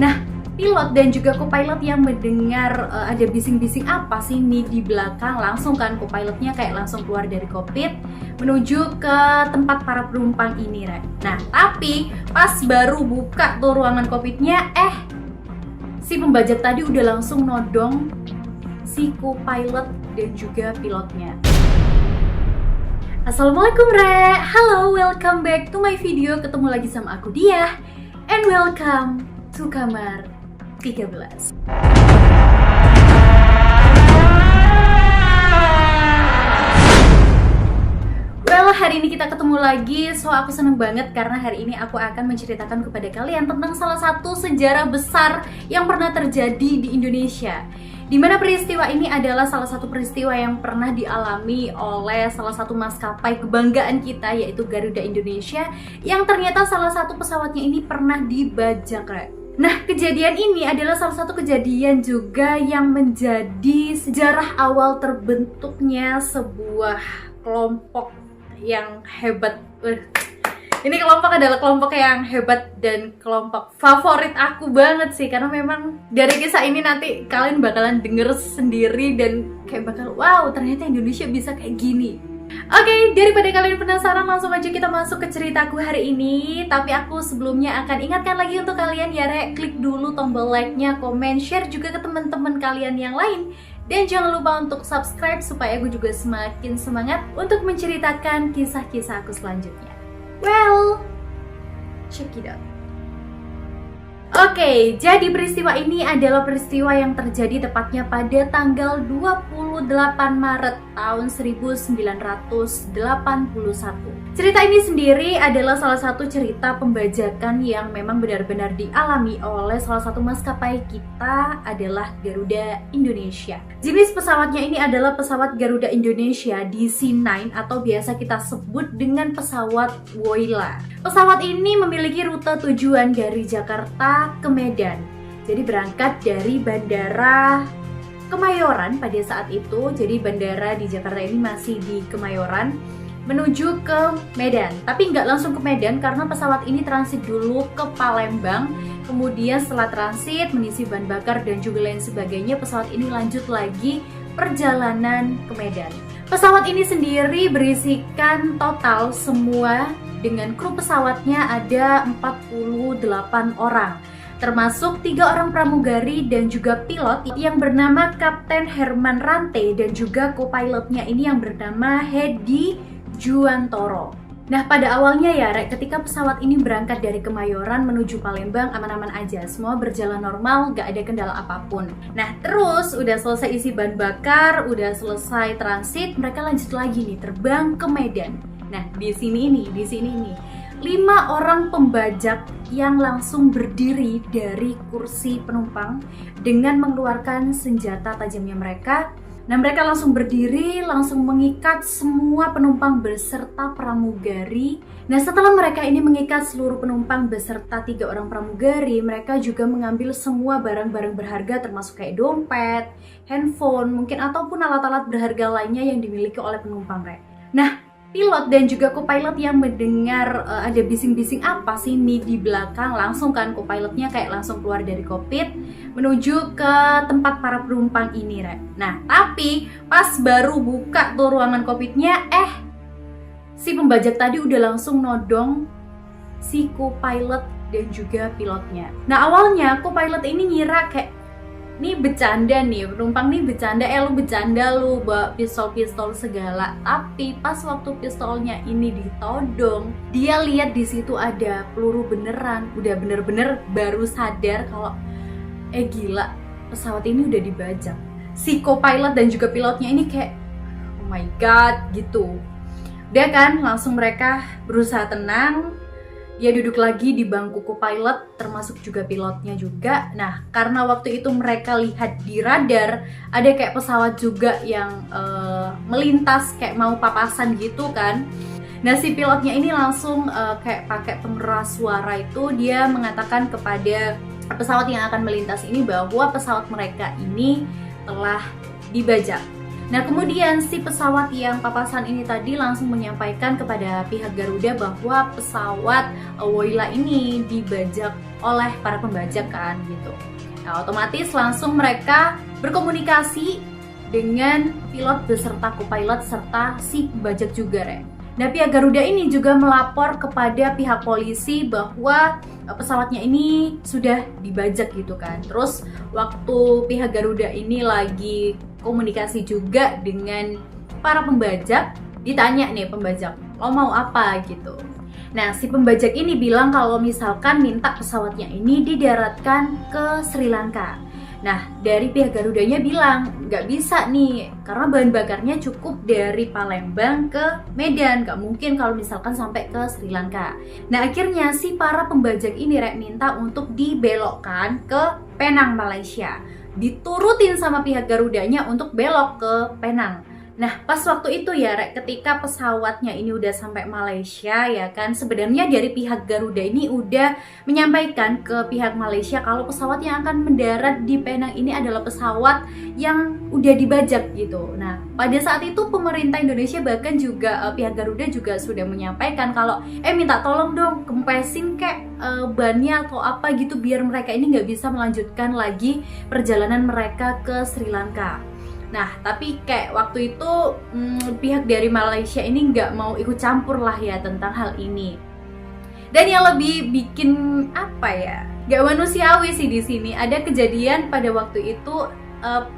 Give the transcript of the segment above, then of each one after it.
Nah, pilot dan juga co-pilot yang mendengar ada bising-bising apa sih nih di belakang, langsung kan co-pilotnya kayak langsung keluar dari kokpit menuju ke tempat para penumpang ini, Rek. Nah, tapi pas baru buka tuh ruangan kokpitnya, si pembajak tadi udah langsung nodong si co-pilot dan juga pilotnya. Assalamualaikum, Rek. Halo, welcome back to my video. Ketemu lagi sama aku, Diah. And welcome to kamar 13. Well, hari ini kita ketemu lagi. So, aku seneng banget karena hari ini aku akan menceritakan kepada kalian tentang salah satu sejarah besar yang pernah terjadi di Indonesia, di mana peristiwa ini adalah salah satu peristiwa yang pernah dialami oleh salah satu maskapai kebanggaan kita, yaitu Garuda Indonesia, yang ternyata salah satu pesawatnya ini pernah dibajak, Rek. Nah, kejadian ini adalah salah satu kejadian juga yang menjadi sejarah awal terbentuknya sebuah kelompok yang hebat. Ini kelompok adalah kelompok yang hebat dan kelompok favorit aku banget sih, karena memang dari kisah ini nanti kalian bakalan denger sendiri dan kayak bakal wow, ternyata Indonesia bisa kayak gini. Oke, daripada kalian penasaran, langsung aja kita masuk ke ceritaku hari ini. Tapi aku sebelumnya akan ingatkan lagi untuk kalian ya, Rek, klik dulu tombol like-nya, komen, share juga ke teman-teman kalian yang lain. Dan jangan lupa untuk subscribe supaya aku juga semakin semangat untuk menceritakan kisah-kisah aku selanjutnya. Well, check it out. Oke, jadi peristiwa ini adalah peristiwa yang terjadi tepatnya pada tanggal 28 Maret tahun 1981. Cerita ini sendiri adalah salah satu cerita pembajakan yang memang benar-benar dialami oleh salah satu maskapai kita, adalah Garuda Indonesia. Jenis pesawatnya ini adalah pesawat Garuda Indonesia DC-9 atau biasa kita sebut dengan pesawat Woyla. Pesawat ini memiliki rute tujuan dari Jakarta ke Medan. Jadi berangkat dari Bandara Kemayoran pada saat itu. Jadi bandara di Jakarta ini masih di Kemayoran, menuju ke Medan. Tapi nggak langsung ke Medan karena pesawat ini transit dulu ke Palembang. Kemudian setelah transit mengisi bahan bakar dan juga lain sebagainya, pesawat ini lanjut lagi perjalanan ke Medan. Pesawat ini sendiri berisikan total semua dengan kru pesawatnya ada 48 orang, termasuk 3 orang pramugari dan juga pilot yang bernama Kapten Herman Rante dan juga co-pilotnya ini yang bernama Hedi Juantoro. Nah, pada awalnya ya, Rek, ketika pesawat ini berangkat dari Kemayoran menuju Palembang aman-aman aja, semua berjalan normal, gak ada kendala apapun. Nah, terus udah selesai isi bahan bakar, udah selesai transit, mereka lanjut lagi nih terbang ke Medan. Nah, di sini nih, 5 orang pembajak yang langsung berdiri dari kursi penumpang dengan mengeluarkan senjata tajamnya mereka. Nah, mereka langsung berdiri, langsung mengikat semua penumpang beserta pramugari. Nah, setelah mereka ini mengikat seluruh penumpang beserta 3 orang pramugari, mereka juga mengambil semua barang-barang berharga termasuk kayak dompet, handphone, mungkin ataupun alat-alat berharga lainnya yang dimiliki oleh penumpang, Rek. Nah, pilot dan juga co-pilot yang mendengar ada bising-bising apa sih nih di belakang, langsung kan co-pilotnya kayak langsung keluar dari kokpit menuju ke tempat para penumpang ini, Rek. Nah, tapi pas baru buka tuh ruangan kokpitnya, si pembajak tadi udah langsung nodong si co-pilot dan juga pilotnya. Nah, awalnya co-pilot ini ngira kayak nih bercanda nih, penumpang nih bercanda, lu bercanda lu bawa pistol-pistol segala. Tapi pas waktu pistolnya ini ditodong, dia lihat di situ ada peluru beneran. Udah bener-bener baru sadar kalau gila, pesawat ini udah dibajak. Si co-pilot dan juga pilotnya ini kayak oh my god gitu. Udah kan, langsung mereka berusaha tenang. Dia duduk lagi di bangku co-pilot, termasuk juga pilotnya juga. Nah, karena waktu itu mereka lihat di radar ada kayak pesawat juga yang melintas kayak mau papasan gitu kan. Nah, si pilotnya ini langsung kayak pakai pengeras suara itu, dia mengatakan kepada pesawat yang akan melintas ini bahwa pesawat mereka ini telah dibajak. Nah, kemudian si pesawat yang papasan ini tadi langsung menyampaikan kepada pihak Garuda bahwa pesawat Woyla ini dibajak oleh para pembajak kan gitu. Nah, otomatis langsung mereka berkomunikasi dengan pilot beserta co-pilot serta si pembajak juga, Rek. Nah, pihak Garuda ini juga melapor kepada pihak polisi bahwa pesawatnya ini sudah dibajak gitu kan. Terus waktu pihak Garuda ini lagi komunikasi juga dengan para pembajak, ditanya nih pembajak, lo mau apa gitu. Nah, si pembajak ini bilang kalau misalkan minta pesawatnya ini didaratkan ke Sri Lanka. Nah, dari pihak Garudanya bilang, nggak bisa nih, karena bahan bakarnya cukup dari Palembang ke Medan, nggak mungkin kalau misalkan sampai ke Sri Lanka. Nah, akhirnya si para pembajak ini minta untuk dibelokkan ke Penang, Malaysia. Diturutin sama pihak Garudanya untuk belok ke Penang. Nah, pas waktu itu ya, ketika pesawatnya ini udah sampai Malaysia ya kan, sebenarnya dari pihak Garuda ini udah menyampaikan ke pihak Malaysia kalau pesawat yang akan mendarat di Penang ini adalah pesawat yang udah dibajak gitu. Nah, pada saat itu pemerintah Indonesia bahkan juga pihak Garuda juga sudah menyampaikan kalau minta tolong dong kempesin kayak bannya atau apa gitu biar mereka ini nggak bisa melanjutkan lagi perjalanan mereka ke Sri Lanka. Nah, tapi kayak waktu itu pihak dari Malaysia ini nggak mau ikut campur lah ya tentang hal ini. Dan yang lebih bikin nggak manusiawi sih di sini, ada kejadian pada waktu itu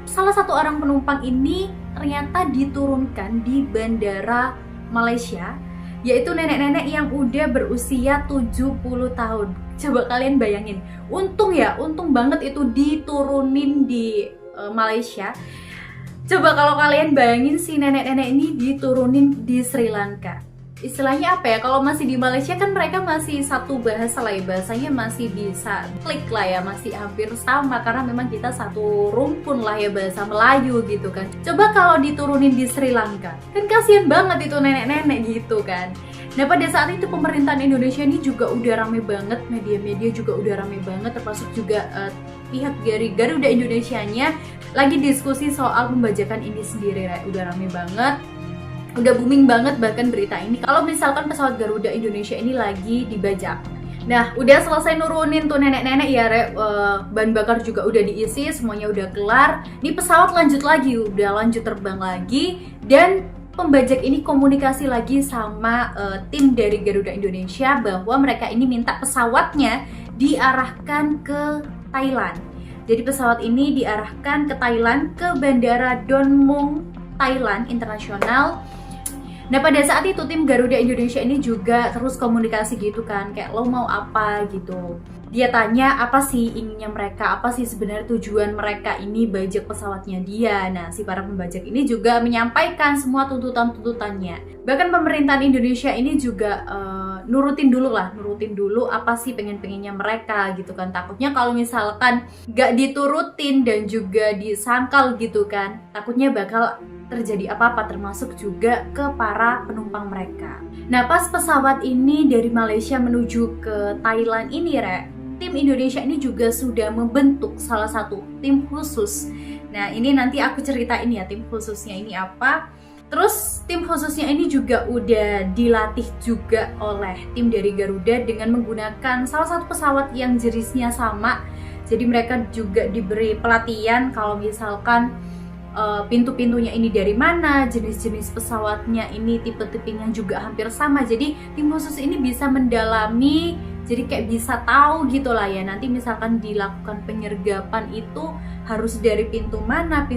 salah satu orang penumpang ini ternyata diturunkan di bandara Malaysia, yaitu nenek-nenek yang udah berusia 70 tahun. Coba kalian bayangin, untung banget itu diturunin di Malaysia. Coba kalau kalian bayangin si nenek-nenek ini diturunin di Sri Lanka. Istilahnya apa ya, kalau masih di Malaysia kan mereka masih satu bahasa lah ya, bahasanya masih bisa klik lah ya, masih hampir sama karena memang kita satu rumpun lah ya bahasa Melayu gitu kan. Coba kalau diturunin di Sri Lanka, kan kasihan banget itu nenek-nenek gitu kan. Nah, pada saat itu pemerintahan Indonesia ini juga udah rame banget, media-media juga udah rame banget, termasuk juga pihak dari Garuda Indonesianya lagi diskusi soal pembajakan ini sendiri, udah rame banget, udah booming banget bahkan berita ini kalau misalkan pesawat Garuda Indonesia ini lagi dibajak. Nah, udah selesai nurunin tuh nenek-nenek ya, bahan bakar juga udah diisi, semuanya udah kelar. Nih pesawat lanjut terbang lagi, dan pembajak ini komunikasi lagi sama tim dari Garuda Indonesia bahwa mereka ini minta pesawatnya diarahkan ke Thailand. Jadi pesawat ini diarahkan ke Thailand, ke Bandara Don Mueang Thailand Internasional. Nah, pada saat itu tim Garuda Indonesia ini juga terus komunikasi gitu kan, kayak lo mau apa gitu. Dia tanya apa sih inginnya mereka, apa sih sebenarnya tujuan mereka ini bajak pesawatnya dia. Nah, si para pembajak ini juga menyampaikan semua tuntutan-tuntutannya. Bahkan pemerintahan Indonesia ini juga nurutin dulu apa sih pengen-pengennya mereka gitu kan. Takutnya kalau misalkan gak diturutin dan juga disangkal gitu kan, takutnya bakal terjadi apa-apa, termasuk juga ke para penumpang mereka. Nah, pas pesawat ini dari Malaysia menuju ke Thailand ini, tim Indonesia ini juga sudah membentuk salah satu tim khusus. Nah, ini nanti aku ceritain ya tim khususnya ini apa. Terus tim khususnya ini juga udah dilatih juga oleh tim dari Garuda dengan menggunakan salah satu pesawat yang jenisnya sama. Jadi mereka juga diberi pelatihan kalau misalkan pintu-pintunya ini dari mana, jenis-jenis pesawatnya ini tipe-tipenya juga hampir sama. Jadi tim khusus ini bisa mendalami, jadi kayak bisa tahu gitu lah ya, nanti misalkan dilakukan penyergapan itu harus dari pintu mana,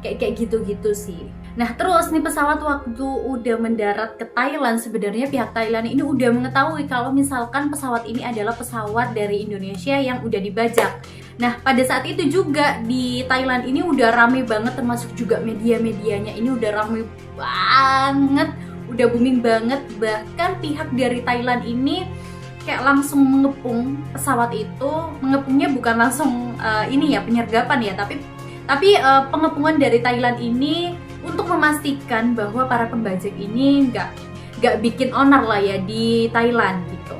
kayak gitu-gitu sih. Nah, terus nih pesawat waktu udah mendarat ke Thailand, sebenarnya pihak Thailand ini udah mengetahui kalau misalkan pesawat ini adalah pesawat dari Indonesia yang udah dibajak. Nah, pada saat itu juga di Thailand ini udah rame banget, termasuk juga media-medianya ini udah rame banget, udah booming banget. Bahkan pihak dari Thailand ini kayak langsung mengepung pesawat itu. Mengepungnya bukan langsung penyergapan ya, tapi pengepungan dari Thailand ini untuk memastikan bahwa para pembajak ini nggak bikin onar lah ya di Thailand gitu.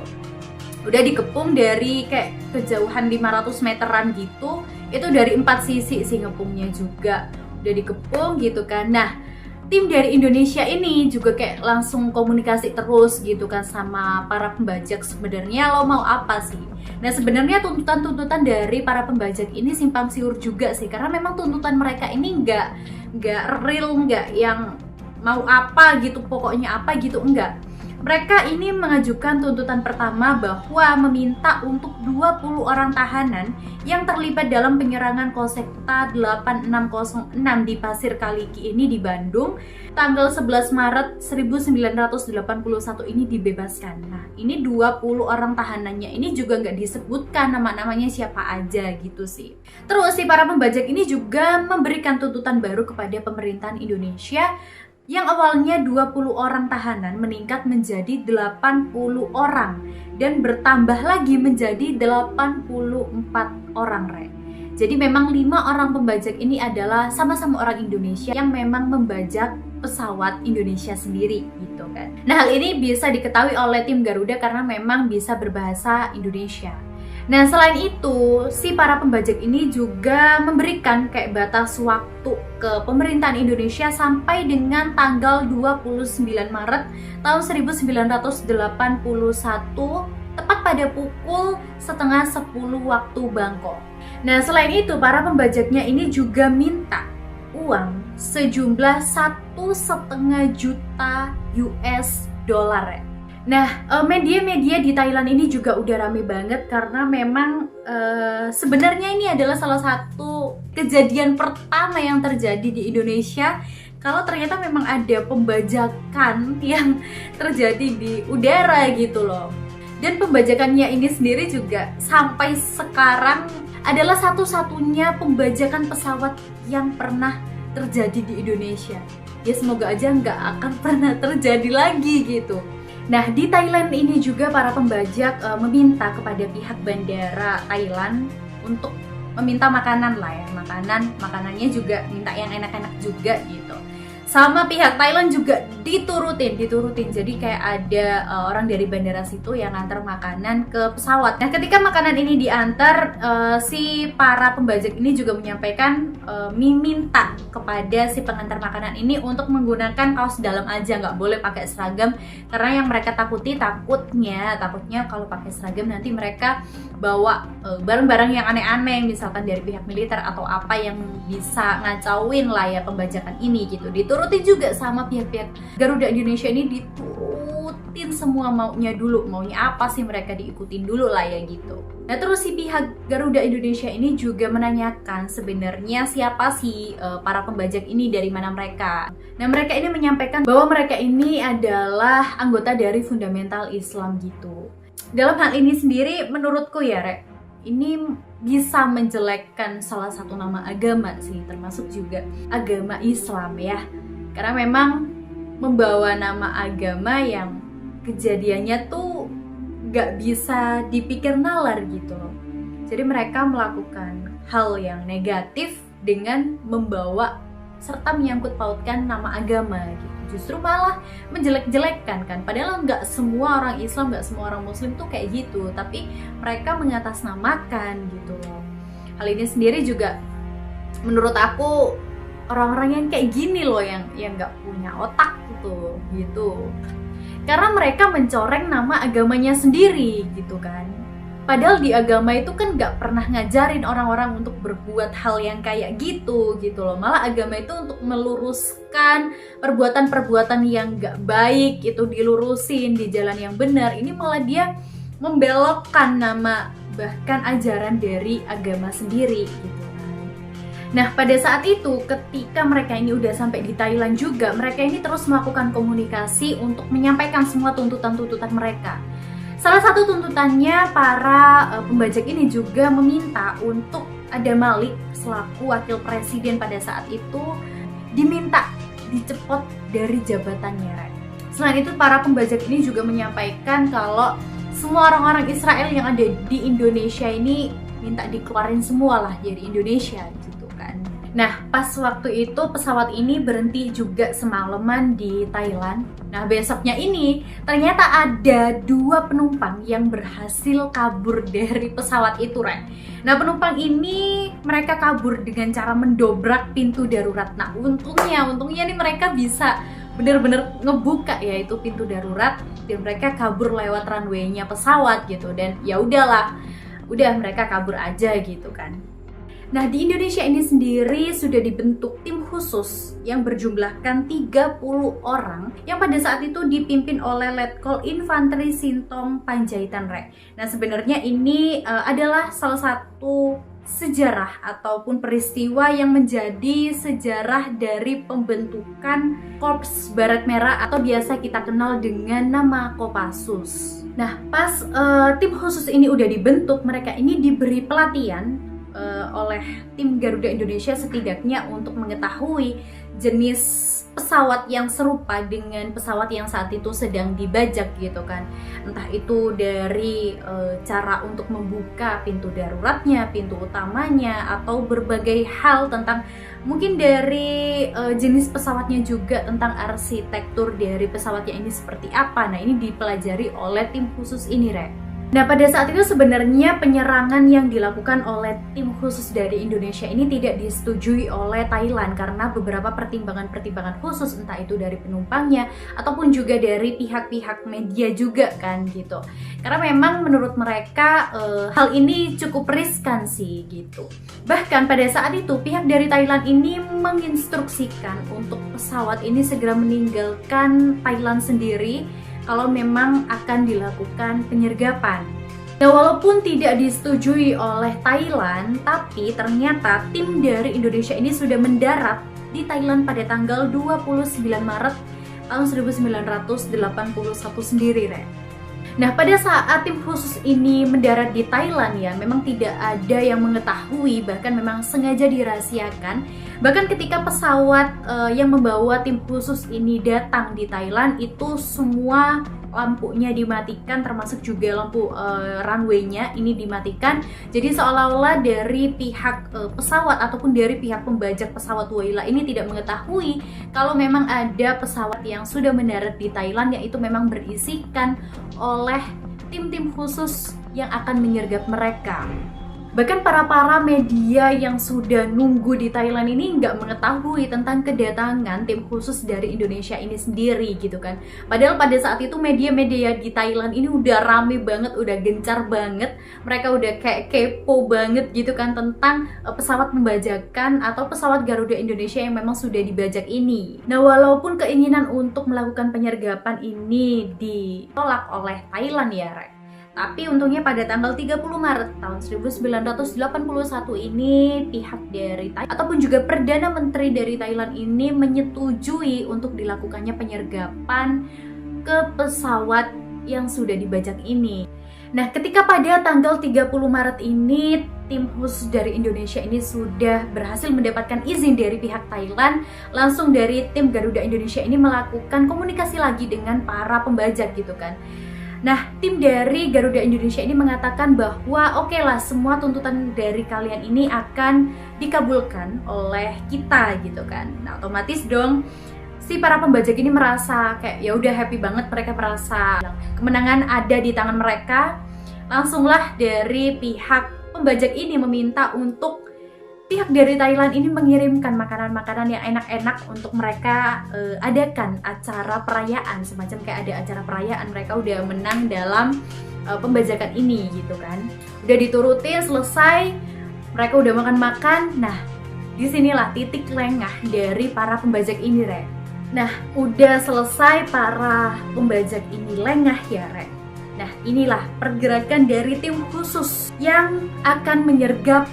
Udah dikepung dari kayak kejauhan 500 meteran gitu, itu dari 4 sisi sih ngepungnya juga udah dikepung gitu kan. Nah, tim dari Indonesia ini juga kayak langsung komunikasi terus gitu kan sama para pembajak, sebenarnya lo mau apa sih? Nah sebenarnya tuntutan-tuntutan dari para pembajak ini simpang siur juga sih, karena memang tuntutan mereka ini nggak real, nggak yang mau apa gitu, pokoknya apa gitu, enggak. Mereka ini mengajukan tuntutan pertama bahwa meminta untuk 20 orang tahanan yang terlibat dalam penyerangan Kosekta 8606 di Pasir Kaliki ini di Bandung tanggal 11 Maret 1981 ini dibebaskan. Nah, ini 20 orang tahanannya ini juga nggak disebutkan nama-namanya siapa aja gitu sih. Terus si para pembajak ini juga memberikan tuntutan baru kepada pemerintahan Indonesia yang awalnya 20 orang tahanan meningkat menjadi 80 orang dan bertambah lagi menjadi 84 orang, Re. Jadi memang 5 orang pembajak ini adalah sama-sama orang Indonesia yang memang membajak pesawat Indonesia sendiri gitu kan. Nah, hal ini bisa diketahui oleh tim Garuda karena memang bisa berbahasa Indonesia. Nah, selain itu, si para pembajak ini juga memberikan kayak batas waktu ke pemerintahan Indonesia sampai dengan tanggal 29 Maret tahun 1981, tepat pada pukul setengah 10 waktu Bangkok. Nah, selain itu, para pembajaknya ini juga minta uang sejumlah 1,5 juta US dollar. Nah, media-media di Thailand ini juga udah rame banget karena memang sebenarnya ini adalah salah satu kejadian pertama yang terjadi di Indonesia kalau ternyata memang ada pembajakan yang terjadi di udara gitu loh. Dan pembajakannya ini sendiri juga sampai sekarang adalah satu-satunya pembajakan pesawat yang pernah terjadi di Indonesia. Ya semoga aja nggak akan pernah terjadi lagi gitu. Nah, di Thailand ini juga para pembajak meminta kepada pihak bandara Thailand untuk meminta makanan lah ya, makanannya juga minta yang enak-enak juga gitu. Sama pihak Thailand juga diturutin. Jadi kayak ada orang dari bandara situ yang nganter makanan ke pesawat. Nah, ketika makanan ini diantar, si para pembajak ini juga menyampaikan minta kepada si pengantar makanan ini untuk menggunakan kaos dalam aja, nggak boleh pakai seragam, karena yang mereka takutnya kalau pakai seragam nanti mereka bawa barang-barang yang aneh-aneh, misalkan dari pihak militer atau apa yang bisa ngacauin lah ya pembajakan ini gitu. Diturutin juga sama pihak-pihak Garuda Indonesia ini, diturutin semua maunya apa sih mereka diikutin dulu lah ya gitu. Nah, terus si pihak Garuda Indonesia ini juga menanyakan sebenarnya siapa sih para pembajak ini, dari mana mereka. Nah, mereka ini menyampaikan bahwa mereka ini adalah anggota dari fundamental Islam gitu. Dalam hal ini sendiri menurutku ya, Rek, ini bisa menjelekkan salah satu nama agama sih, termasuk juga agama Islam ya. Karena memang membawa nama agama yang kejadiannya tuh gak bisa dipikir nalar gitu loh. Jadi mereka melakukan hal yang negatif dengan membawa serta menyangkut pautkan nama agama gitu. Justru malah menjelek-jelekkan kan. Padahal nggak semua orang Islam, nggak semua orang Muslim tuh kayak gitu. Tapi mereka mengatasnamakan gitu loh. Hal ini sendiri juga menurut aku orang-orang yang kayak gini loh yang nggak punya otak gitu. Karena mereka mencoreng nama agamanya sendiri gitu kan. Padahal di agama itu kan nggak pernah ngajarin orang-orang untuk berbuat hal yang kayak gitu loh. Malah agama itu untuk meluruskan perbuatan-perbuatan yang nggak baik itu dilurusin di jalan yang benar. Ini malah dia membelokkan nama bahkan ajaran dari agama sendiri gitu. Nah, pada saat itu ketika mereka ini udah sampai di Thailand juga, mereka ini terus melakukan komunikasi untuk menyampaikan semua tuntutan-tuntutan mereka. Salah satu tuntutannya para pembajak ini juga meminta untuk Adam Malik selaku wakil presiden pada saat itu diminta dicepot dari jabatannya. Selain itu, para pembajak ini juga menyampaikan kalau semua orang-orang Israel yang ada di Indonesia ini minta dikeluarin semua lah dari Indonesia gitu kan. Nah, pas waktu itu pesawat ini berhenti juga semalaman di Thailand. Nah, besoknya ini ternyata ada 2 penumpang yang berhasil kabur dari pesawat itu, Rek. Nah, penumpang ini mereka kabur dengan cara mendobrak pintu darurat. Nah, untungnya nih mereka bisa bener-bener ngebuka ya itu pintu darurat dan mereka kabur lewat runway-nya pesawat gitu. Dan ya udah mereka kabur aja gitu kan. Nah, di Indonesia ini sendiri sudah dibentuk tim khusus yang berjumlahkan 30 orang yang pada saat itu dipimpin oleh Letkol Infanteri Sintong Panjaitan, Rek. Nah, sebenarnya ini adalah salah satu sejarah ataupun peristiwa yang menjadi sejarah dari pembentukan Korps Baret Merah atau biasa kita kenal dengan nama Kopassus. Nah, pas tim khusus ini udah dibentuk, mereka ini diberi pelatihan oleh tim Garuda Indonesia setidaknya untuk mengetahui jenis pesawat yang serupa dengan pesawat yang saat itu sedang dibajak gitu kan. Entah itu dari cara untuk membuka pintu daruratnya, pintu utamanya, atau berbagai hal tentang mungkin dari jenis pesawatnya juga, tentang arsitektur dari pesawatnya ini seperti apa. Nah, ini dipelajari oleh tim khusus ini, Rek. Nah, pada saat itu sebenarnya penyerangan yang dilakukan oleh tim khusus dari Indonesia ini tidak disetujui oleh Thailand karena beberapa pertimbangan khusus, entah itu dari penumpangnya ataupun juga dari pihak-pihak media juga kan gitu. Karena memang menurut mereka hal ini cukup riskan sih gitu. Bahkan pada saat itu pihak dari Thailand ini menginstruksikan untuk pesawat ini segera meninggalkan Thailand sendiri kalau memang akan dilakukan penyergapan. Nah, walaupun tidak disetujui oleh Thailand, tapi ternyata tim dari Indonesia ini sudah mendarat di Thailand pada tanggal 29 Maret tahun 1981 sendiri, Rek. Nah, pada saat tim khusus ini mendarat di Thailand ya, memang tidak ada yang mengetahui, bahkan memang sengaja dirahasiakan. Bahkan ketika pesawat yang membawa tim khusus ini datang di Thailand, itu semua lampunya dimatikan, termasuk juga lampu runway-nya ini dimatikan. Jadi seolah-olah dari pihak pesawat ataupun dari pihak pembajak pesawat Waila ini tidak mengetahui kalau memang ada pesawat yang sudah mendarat di Thailand, yang itu memang berisikan oleh tim-tim khusus yang akan menyergap mereka. Bahkan para media yang sudah nunggu di Thailand ini nggak mengetahui tentang kedatangan tim khusus dari Indonesia ini sendiri gitu kan. Padahal pada saat itu media-media di Thailand ini udah rame banget, udah gencar banget. Mereka udah kayak kepo banget gitu kan tentang pesawat pembajakan atau pesawat Garuda Indonesia yang memang sudah dibajak ini. Nah, walaupun keinginan untuk melakukan penyergapan ini ditolak oleh Thailand ya, Rek, tapi untungnya pada tanggal 30 Maret tahun 1981 ini pihak dari Thailand ataupun juga Perdana Menteri dari Thailand ini menyetujui untuk dilakukannya penyergapan ke pesawat yang sudah dibajak ini. Nah, ketika pada tanggal 30 Maret ini tim khusus dari Indonesia ini sudah berhasil mendapatkan izin dari pihak Thailand, langsung dari tim Garuda Indonesia ini melakukan komunikasi lagi dengan para pembajak gitu kan. Nah, tim dari Garuda Indonesia ini mengatakan bahwa oke lah, semua tuntutan dari kalian ini akan dikabulkan oleh kita gitu kan. Nah, otomatis dong si para pembajak ini merasa kayak ya udah happy banget, mereka merasa kemenangan ada di tangan mereka. Langsunglah dari pihak pembajak ini meminta untuk pihak dari Thailand ini mengirimkan makanan-makanan yang enak-enak untuk mereka adakan acara perayaan, semacam kayak ada acara perayaan, mereka udah menang dalam pembajakan ini gitu kan. Udah diturutin, selesai, mereka udah makan-makan. Nah, disinilah titik lengah dari para pembajak ini, Rek. Nah, udah selesai para pembajak ini lengah ya, Rek. Nah, inilah pergerakan dari tim khusus yang akan menyergap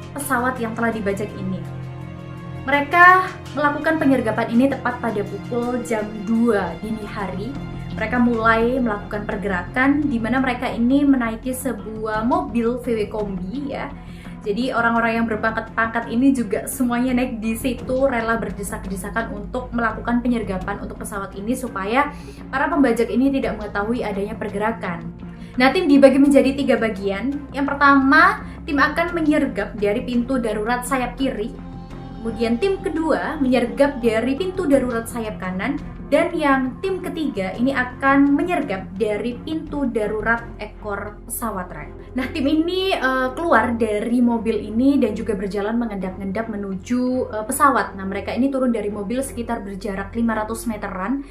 pesawat yang telah dibajak ini. Mereka melakukan penyergapan ini tepat pada pukul jam 2 dini hari. Mereka mulai melakukan pergerakan di mana mereka ini menaiki sebuah mobil VW Kombi ya. Jadi orang-orang yang berpangkat-pangkat ini juga semuanya naik di situ, rela berdesak-desakan untuk melakukan penyergapan untuk pesawat ini supaya para pembajak ini tidak mengetahui adanya pergerakan. Nah, tim dibagi menjadi 3 bagian. Yang pertama, tim akan menyergap dari pintu darurat sayap kiri. Kemudian tim kedua menyergap dari pintu darurat sayap kanan. Dan yang tim ketiga ini akan menyergap dari pintu darurat ekor pesawat, Rek. Nah, tim ini keluar dari mobil ini dan juga berjalan mengendap-endap menuju pesawat. Nah, mereka ini turun dari mobil sekitar berjarak 500 meteran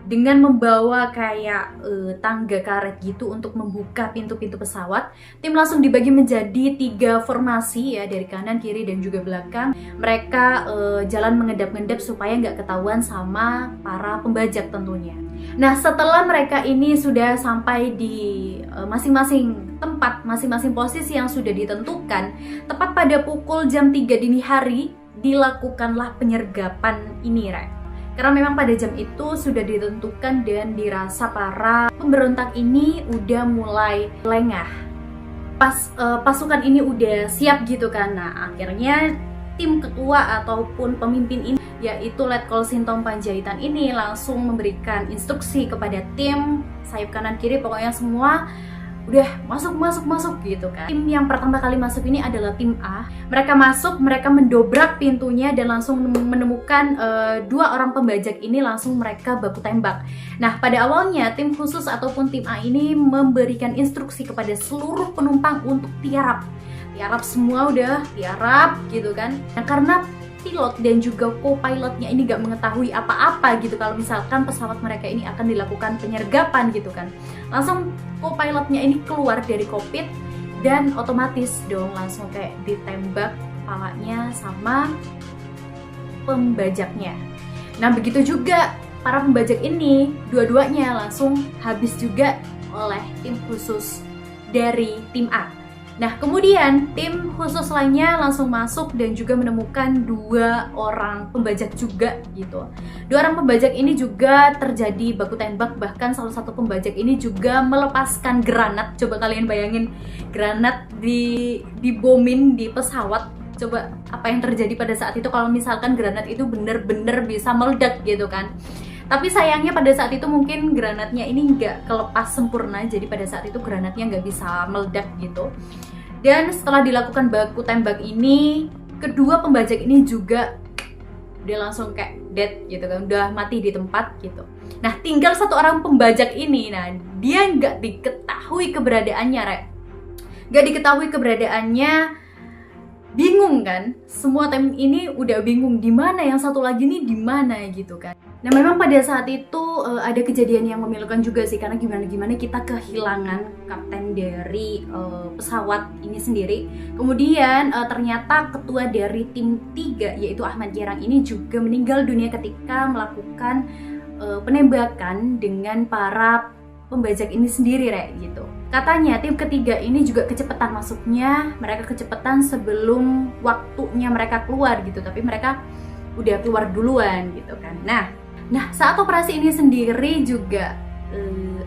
dengan membawa kayak tangga karet gitu untuk membuka pintu-pintu pesawat. Tim langsung dibagi menjadi 3 formasi ya, dari kanan, kiri, dan juga belakang. Mereka jalan mengendap-endap supaya nggak ketahuan sama para pembajak tentunya. Nah, setelah mereka ini sudah sampai di masing-masing tempat, masing-masing posisi yang sudah ditentukan, tepat pada pukul jam 3 dini hari dilakukanlah penyergapan ini, Rek. Karena memang pada jam itu sudah ditentukan dan dirasa para pemberontak ini udah mulai lengah. Pasukan ini udah siap gitu kan. Nah, akhirnya tim ketua ataupun pemimpin ini, yaitu Letkol Sintong Panjaitan ini, langsung memberikan instruksi kepada tim sayap kanan kiri, pokoknya semua udah masuk gitu kan. Tim yang pertama kali masuk ini adalah tim A. Mereka masuk, mereka mendobrak pintunya dan langsung menemukan 2 orang pembajak ini, langsung mereka baku tembak. Nah, pada awalnya tim khusus ataupun tim A ini memberikan instruksi kepada seluruh penumpang untuk tiarap semua, udah tiarap gitu kan. Nah, karena pilot dan juga co-pilotnya ini gak mengetahui apa-apa gitu kalau misalkan pesawat mereka ini akan dilakukan penyergapan gitu kan, langsung co-pilotnya ini keluar dari kokpit dan otomatis dong langsung kayak ditembak kepalanya sama pembajaknya. Nah, begitu juga para pembajak ini, dua-duanya langsung habis juga oleh tim khusus dari tim A. Nah, kemudian tim khusus lainnya langsung masuk dan juga menemukan 2 orang pembajak juga gitu. 2 orang pembajak ini juga terjadi baku tembak, bahkan salah satu pembajak ini juga melepaskan granat. Coba kalian bayangin, granat dibomin di pesawat. Coba apa yang terjadi pada saat itu kalau misalkan granat itu bener-bener bisa meledak gitu kan. Tapi sayangnya pada saat itu mungkin granatnya ini nggak kelepas sempurna, jadi pada saat itu granatnya nggak bisa meledak gitu. Dan setelah dilakukan baku tembak ini, kedua pembajak ini juga udah langsung kayak dead gitu kan, udah mati di tempat gitu. Nah, tinggal 1 orang pembajak ini, nah dia nggak diketahui keberadaannya, Rek. Nggak diketahui keberadaannya, bingung kan? Semua tim ini udah bingung, di mana yang satu lagi nih, di mana gitu kan. Nah, memang pada saat itu ada kejadian yang memilukan juga sih, karena gimana kita kehilangan kapten dari pesawat ini sendiri. Kemudian ternyata ketua dari tim 3 yaitu Ahmad Gerang ini juga meninggal dunia ketika melakukan penembakan dengan para pembajak ini sendiri, Rek, gitu. Katanya tim ketiga ini juga kecepatan masuknya, mereka kecepatan sebelum waktunya mereka keluar gitu, tapi mereka udah keluar duluan gitu kan. Nah, saat operasi ini sendiri juga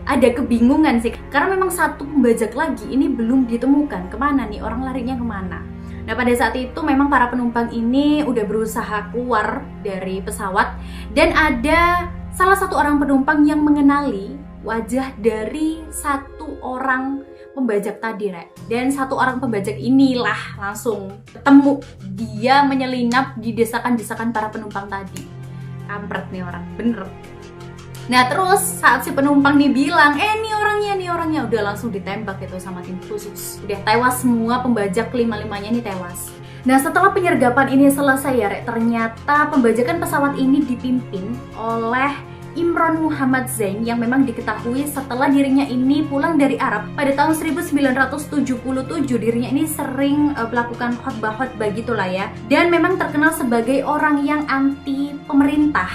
ada kebingungan sih, karena memang 1 pembajak lagi ini belum ditemukan, kemana nih, orang larinya kemana. Nah, pada saat itu memang para penumpang ini udah berusaha keluar dari pesawat, dan ada salah satu orang penumpang yang mengenali wajah dari 1 orang pembajak tadi, Rek. Dan 1 orang pembajak inilah langsung ketemu, dia menyelinap di desakan-desakan para penumpang tadi. Kampret nih orang, bener. Nah, terus saat si penumpang nih bilang, nih orangnya, udah langsung ditembak gitu sama tim khusus. Udah tewas semua pembajak 5-5-nya nih tewas. Nah, setelah penyergapan ini selesai ya, Rek, ternyata pembajakan pesawat ini dipimpin oleh Imron Muhammad Zain yang memang diketahui setelah dirinya ini pulang dari Arab pada tahun 1977. Dirinya ini sering melakukan khotbah-khotbah gitulah ya, dan memang terkenal sebagai orang yang anti pemerintah.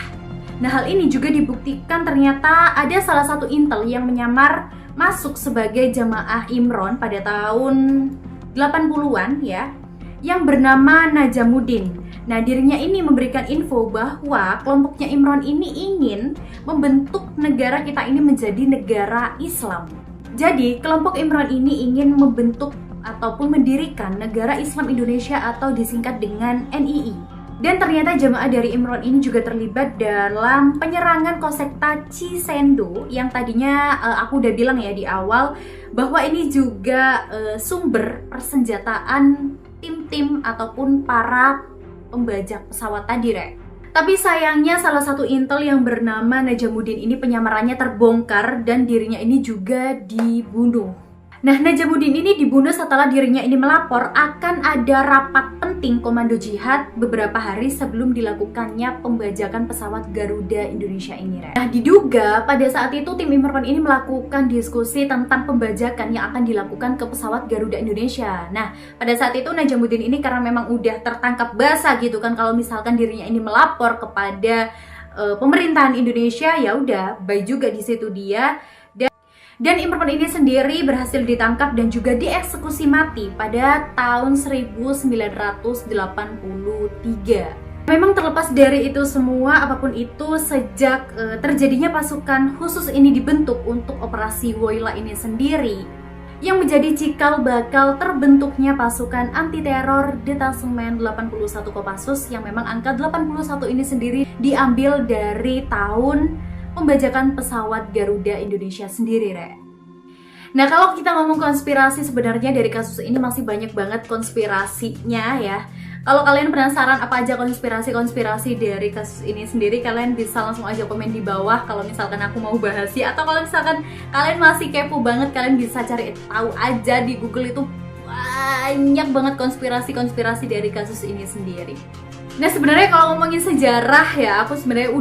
Nah, hal ini juga dibuktikan ternyata ada salah satu intel yang menyamar masuk sebagai jamaah Imron pada tahun 80-an ya, yang bernama Najamuddin. Nah, dirinya ini memberikan info bahwa kelompoknya Imron ini ingin membentuk negara kita ini menjadi negara Islam. Jadi, kelompok Imron ini ingin membentuk ataupun mendirikan negara Islam Indonesia atau disingkat dengan NII. Dan ternyata jamaah dari Imron ini juga terlibat dalam penyerangan Kosekta Cisendo yang tadinya aku udah bilang ya di awal bahwa ini juga sumber persenjataan tim-tim ataupun para pembajak pesawat tadi, Rek. Tapi sayangnya salah satu intel yang bernama Najamuddin ini penyamarannya terbongkar dan dirinya ini juga dibunuh. Nah, Najamuddin ini dibunuh setelah dirinya ini melapor akan ada rapat penting komando jihad beberapa hari sebelum dilakukannya pembajakan pesawat Garuda Indonesia ini. Nah, diduga pada saat itu tim Imron ini melakukan diskusi tentang pembajakan yang akan dilakukan ke pesawat Garuda Indonesia. Nah, pada saat itu Najamuddin ini karena memang udah tertangkap basah gitu kan, kalau misalkan dirinya ini melapor kepada pemerintahan Indonesia, ya udah, bye juga di situ dia. Dan Imron ini sendiri berhasil ditangkap dan juga dieksekusi mati pada tahun 1983. Memang terlepas dari itu semua, apapun itu, sejak terjadinya pasukan khusus ini dibentuk untuk operasi Woyla ini sendiri, yang menjadi cikal bakal terbentuknya pasukan anti teror Detasemen 81 Kopassus, yang memang angka 81 ini sendiri diambil dari tahun pembajakan pesawat Garuda Indonesia sendiri, Re. Nah, kalau kita ngomong konspirasi, sebenarnya dari kasus ini masih banyak banget konspirasinya ya. Kalau kalian penasaran apa aja konspirasi-konspirasi dari kasus ini sendiri, kalian bisa langsung aja komen di bawah kalau misalkan aku mau bahas ya. Atau kalau misalkan kalian masih kepo banget, kalian bisa cari tahu aja di Google, itu banyak banget konspirasi-konspirasi dari kasus ini sendiri. Nah, sebenarnya kalau ngomongin sejarah ya, aku sebenarnya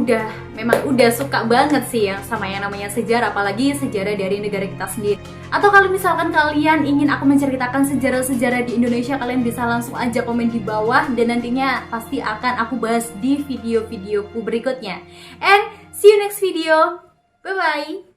memang udah suka banget sih ya sama yang namanya sejarah, apalagi sejarah dari negara kita sendiri. Atau kalau misalkan kalian ingin aku menceritakan sejarah-sejarah di Indonesia, kalian bisa langsung aja komen di bawah dan nantinya pasti akan aku bahas di video-videoku berikutnya. And see you next video. Bye bye.